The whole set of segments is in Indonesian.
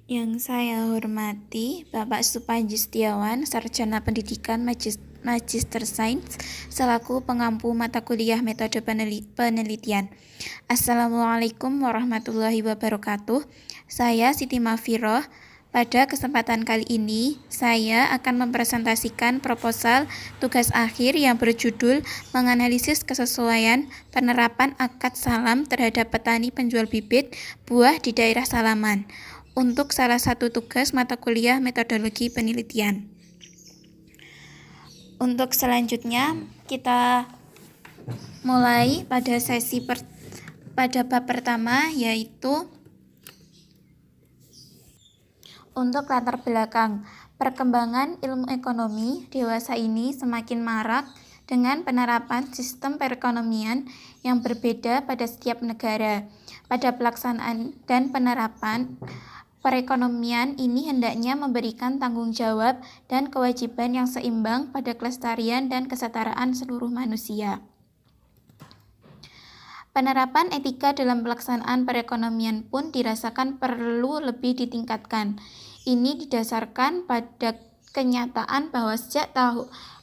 Yang saya hormati Bapak Supanji Setiawan, Sarjana Pendidikan Magister Sains, selaku pengampu mata kuliah metode penelitian. Assalamualaikum warahmatullahi wabarakatuh. Saya Siti Mafiroh. Pada kesempatan kali ini, saya akan mempresentasikan proposal tugas akhir yang berjudul menganalisis kesesuaian penerapan akad salam terhadap petani penjual bibit buah di daerah Salaman untuk salah satu tugas mata kuliah metodologi penelitian. Untuk selanjutnya, kita mulai pada pada bab pertama, yaitu untuk latar belakang. Perkembangan ilmu ekonomi dewasa ini semakin marak dengan penerapan sistem perekonomian yang berbeda pada setiap negara. Pada pelaksanaan dan penerapan perekonomian ini hendaknya memberikan tanggung jawab dan kewajiban yang seimbang pada kelestarian dan kesetaraan seluruh manusia. Penerapan etika dalam pelaksanaan perekonomian pun dirasakan perlu lebih ditingkatkan. Ini didasarkan pada kenyataan bahwa sejak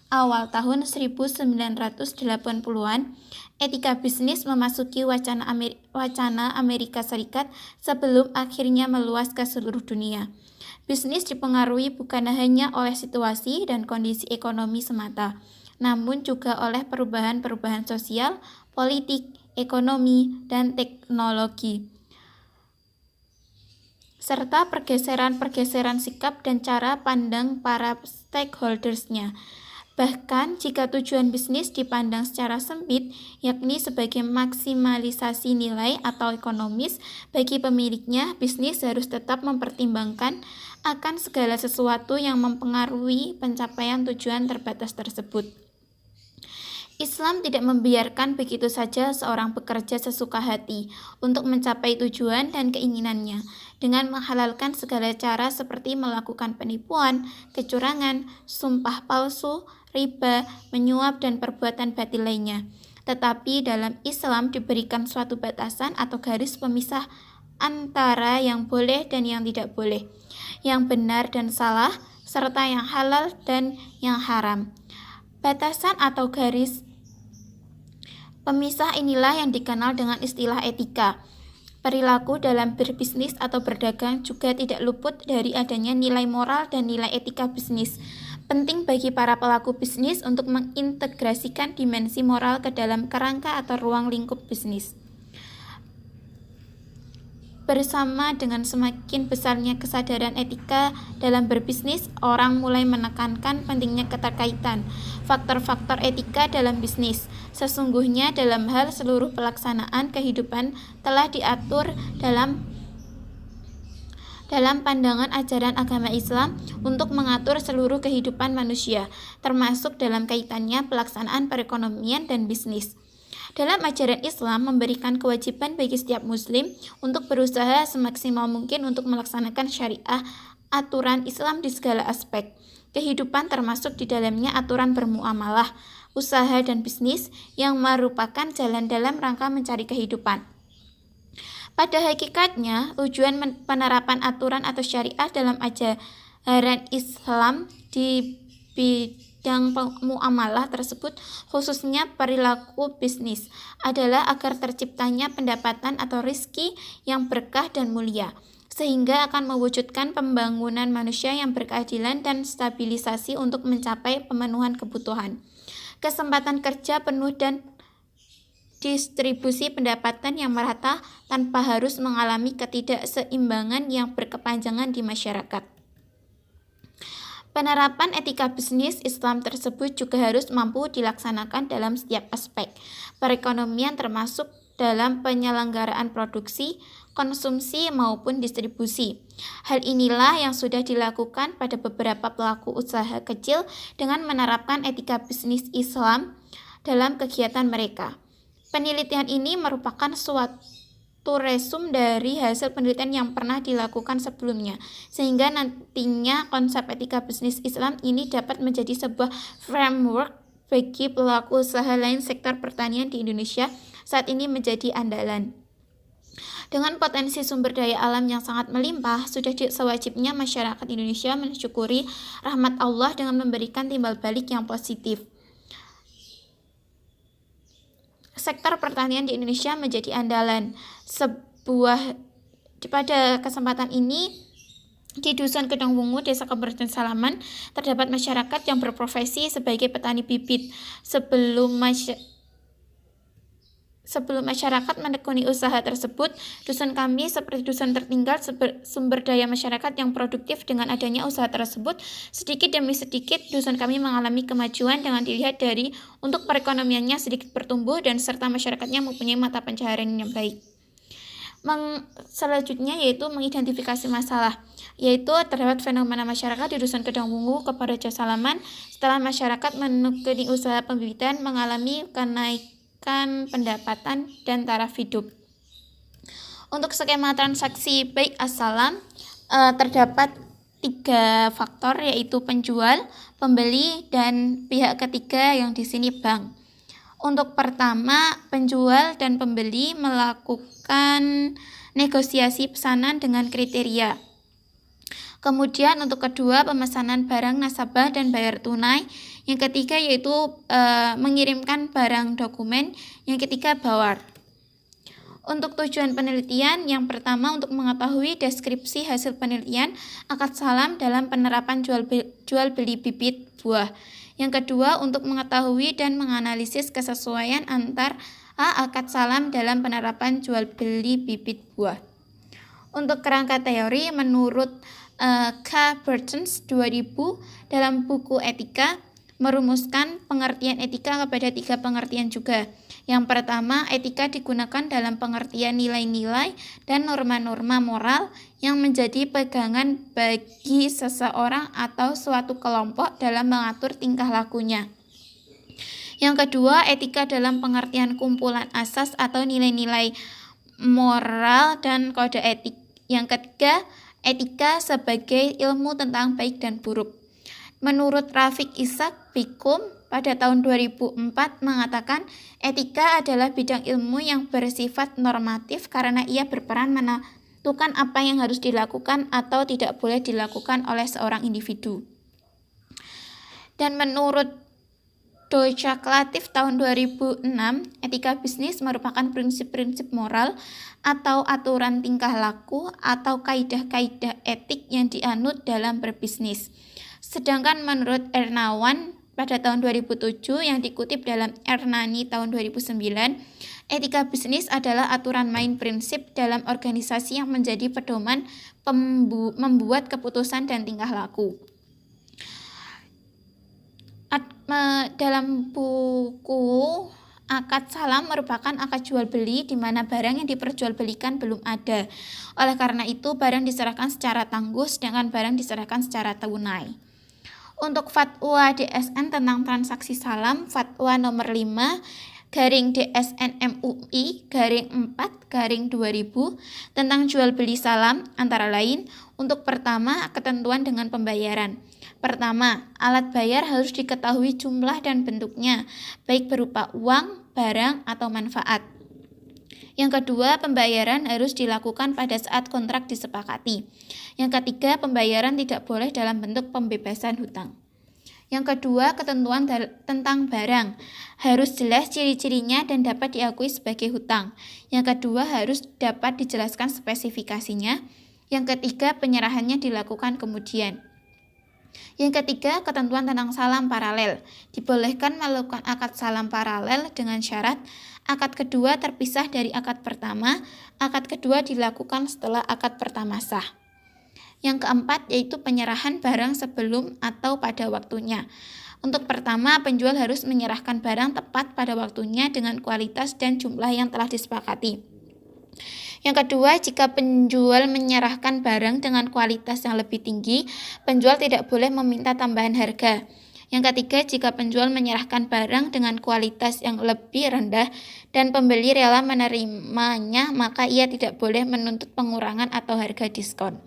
awal tahun 1980-an, etika bisnis memasuki wacana Amerika Serikat sebelum akhirnya meluas ke seluruh dunia. Bisnis dipengaruhi bukan hanya oleh situasi dan kondisi ekonomi semata, namun juga oleh perubahan-perubahan sosial, politik, ekonomi, dan teknologi, serta pergeseran-pergeseran sikap dan cara pandang para stakeholders-nya. Bahkan jika tujuan bisnis dipandang secara sempit, yakni sebagai maksimalisasi nilai atau ekonomis, bagi pemiliknya, bisnis harus tetap mempertimbangkan akan segala sesuatu yang mempengaruhi pencapaian tujuan terbatas tersebut. Islam tidak membiarkan begitu saja seorang bekerja sesuka hati untuk mencapai tujuan dan keinginannya, dengan menghalalkan segala cara seperti melakukan penipuan, kecurangan, sumpah palsu, riba, menyuap, dan perbuatan batil lainnya. Tetapi dalam Islam diberikan suatu batasan atau garis pemisah antara yang boleh dan yang tidak boleh, yang benar dan salah, serta yang halal dan yang haram. Batasan atau garis pemisah inilah yang dikenal dengan istilah etika. Perilaku dalam berbisnis atau berdagang juga tidak luput dari adanya nilai moral dan nilai etika bisnis. Penting bagi para pelaku bisnis untuk mengintegrasikan dimensi moral ke dalam kerangka atau ruang lingkup bisnis. Bersama dengan semakin besarnya kesadaran etika dalam berbisnis, orang mulai menekankan pentingnya keterkaitan faktor-faktor etika dalam bisnis. Sesungguhnya dalam hal seluruh pelaksanaan kehidupan telah diatur dalam pandangan ajaran agama Islam untuk mengatur seluruh kehidupan manusia, termasuk dalam kaitannya pelaksanaan perekonomian dan bisnis. Dalam ajaran Islam memberikan kewajiban bagi setiap muslim untuk berusaha semaksimal mungkin untuk melaksanakan syariah aturan Islam di segala aspek kehidupan, termasuk di dalamnya aturan bermuamalah, usaha dan bisnis yang merupakan jalan dalam rangka mencari kehidupan. Pada hakikatnya, tujuan penerapan aturan atau syariah dalam ajaran Islam di bidang muamalah tersebut, khususnya perilaku bisnis, adalah agar terciptanya pendapatan atau rizki yang berkah dan mulia, sehingga akan mewujudkan pembangunan manusia yang berkeadilan dan stabilisasi untuk mencapai pemenuhan kebutuhan, kesempatan kerja penuh, dan distribusi pendapatan yang merata tanpa harus mengalami ketidakseimbangan yang berkepanjangan di masyarakat. Penerapan etika bisnis Islam tersebut juga harus mampu dilaksanakan dalam setiap aspek perekonomian, termasuk dalam penyelenggaraan produksi, konsumsi, maupun distribusi. Hal inilah yang sudah dilakukan pada beberapa pelaku usaha kecil dengan menerapkan etika bisnis Islam dalam kegiatan mereka. Penelitian ini merupakan suatu resum dari hasil penelitian yang pernah dilakukan sebelumnya, sehingga nantinya konsep etika bisnis Islam ini dapat menjadi sebuah framework bagi pelaku usaha lain sektor pertanian di Indonesia saat ini menjadi andalan. Dengan potensi sumber daya alam yang sangat melimpah, sudah sewajibnya masyarakat Indonesia mensyukuri rahmat Allah dengan memberikan timbal balik yang positif. Sektor pertanian di Indonesia menjadi andalan. Pada kesempatan ini, di Dusun Kedong Wungu, Desa Kabupaten Salaman, terdapat masyarakat yang berprofesi sebagai petani bibit. Sebelum masyarakat menekuni usaha tersebut, dusun kami seperti dusun tertinggal sumber daya masyarakat yang produktif. Dengan adanya usaha tersebut, sedikit demi sedikit dusun kami mengalami kemajuan dengan dilihat dari untuk perekonomiannya sedikit bertumbuh dan serta masyarakatnya mempunyai mata pencaharian yang baik. Selanjutnya yaitu mengidentifikasi masalah, yaitu terdapat fenomena masyarakat di Dusun Kedong Wungu kepada Salaman setelah masyarakat menekuni usaha pembibitan mengalami kenaikan pendapatan dan taraf hidup. Untuk skema transaksi baik as-salam terdapat 3 faktor, yaitu penjual, pembeli, dan pihak ketiga yang di sini bank. Untuk pertama, penjual dan pembeli melakukan negosiasi pesanan dengan kriteria. Kemudian untuk kedua, pemesanan barang nasabah dan bayar tunai. Yang ketiga yaitu mengirimkan barang dokumen. Yang ketiga, bawar. Untuk tujuan penelitian, yang pertama untuk mengetahui deskripsi hasil penelitian akad salam dalam penerapan jual beli bibit buah. Yang kedua untuk mengetahui dan menganalisis kesesuaian antara akad salam dalam penerapan jual beli bibit buah. Untuk kerangka teori, menurut K. Burtons 2000 dalam buku Etika merumuskan pengertian etika kepada 3 pengertian juga. Yang pertama, etika digunakan dalam pengertian nilai-nilai dan norma-norma moral yang menjadi pegangan bagi seseorang atau suatu kelompok dalam mengatur tingkah lakunya. Yang kedua, etika dalam pengertian kumpulan asas atau nilai-nilai moral dan kode etik. Yang ketiga, etika sebagai ilmu tentang baik dan buruk. Menurut Rafiq Ishak Bikum pada tahun 2004 mengatakan etika adalah bidang ilmu yang bersifat normatif karena ia berperan menentukan apa yang harus dilakukan atau tidak boleh dilakukan oleh seorang individu. Dan menurut Deutsche Klatif tahun 2006, etika bisnis merupakan prinsip-prinsip moral atau aturan tingkah laku atau kaidah-kaidah etik yang dianut dalam berbisnis. Sedangkan menurut Ernawan pada tahun 2007 yang dikutip dalam Ernani tahun 2009, etika bisnis adalah aturan main prinsip dalam organisasi yang menjadi pedoman membuat keputusan dan tingkah laku. Dalam buku akad salam merupakan akad jual beli di mana barang yang diperjualbelikan belum ada. Oleh karena itu, barang diserahkan secara tangguh sedangkan barang diserahkan secara tunai. Untuk fatwa DSN tentang transaksi salam, fatwa nomor 5/DSN MUI /4/2000 tentang jual beli salam antara lain, untuk pertama, ketentuan dengan pembayaran. Pertama, alat bayar harus diketahui jumlah dan bentuknya, baik berupa uang, barang, atau manfaat. Yang kedua, pembayaran harus dilakukan pada saat kontrak disepakati. Yang ketiga, pembayaran tidak boleh dalam bentuk pembebasan hutang. Yang kedua, ketentuan tentang barang harus jelas ciri-cirinya dan dapat diakui sebagai hutang. Yang kedua, harus dapat dijelaskan spesifikasinya. Yang ketiga, penyerahannya dilakukan kemudian. Yang ketiga, ketentuan tentang salam paralel. Dibolehkan melakukan akad salam paralel dengan syarat akad kedua terpisah dari akad pertama. Akad kedua dilakukan setelah akad pertama sah. Yang keempat, yaitu penyerahan barang sebelum atau pada waktunya. Untuk pertama, penjual harus menyerahkan barang tepat pada waktunya dengan kualitas dan jumlah yang telah disepakati. Yang kedua, jika penjual menyerahkan barang dengan kualitas yang lebih tinggi, penjual tidak boleh meminta tambahan harga. Yang ketiga, jika penjual menyerahkan barang dengan kualitas yang lebih rendah dan pembeli rela menerimanya, maka ia tidak boleh menuntut pengurangan atau harga diskon.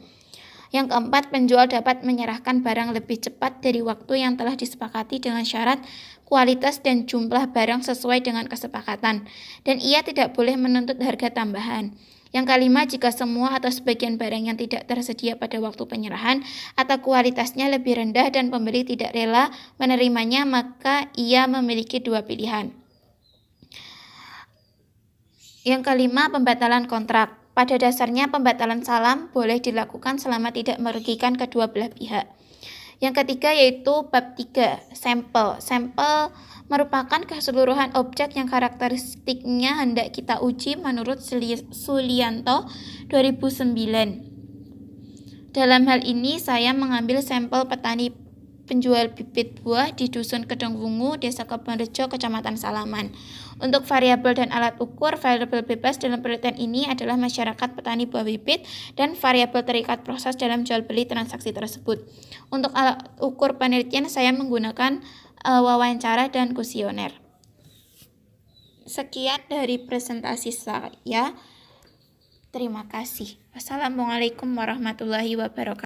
Yang keempat, penjual dapat menyerahkan barang lebih cepat dari waktu yang telah disepakati dengan syarat kualitas dan jumlah barang sesuai dengan kesepakatan, dan ia tidak boleh menuntut harga tambahan. Yang kelima, jika semua atau sebagian barang yang tidak tersedia pada waktu penyerahan atau kualitasnya lebih rendah dan pembeli tidak rela menerimanya, maka ia memiliki dua pilihan. Yang kelima, pembatalan kontrak. Pada dasarnya, pembatalan salam boleh dilakukan selama tidak merugikan kedua belah pihak. Yang ketiga yaitu bab 3, sampel. Sampel merupakan keseluruhan objek yang karakteristiknya hendak kita uji menurut Sulianto 2009. Dalam hal ini saya mengambil sampel petani penjual bibit buah di Dusun Kedungwungu, Desa Kebonrejo, Kecamatan Salaman. Untuk variabel dan alat ukur, variabel bebas dalam penelitian ini adalah masyarakat petani buah bibit dan variabel terikat proses dalam jual beli transaksi tersebut. Untuk alat ukur penelitian saya menggunakan wawancara dan kuesioner. Sekian dari presentasi saya. Terima kasih. Wassalamualaikum warahmatullahi wabarakatuh.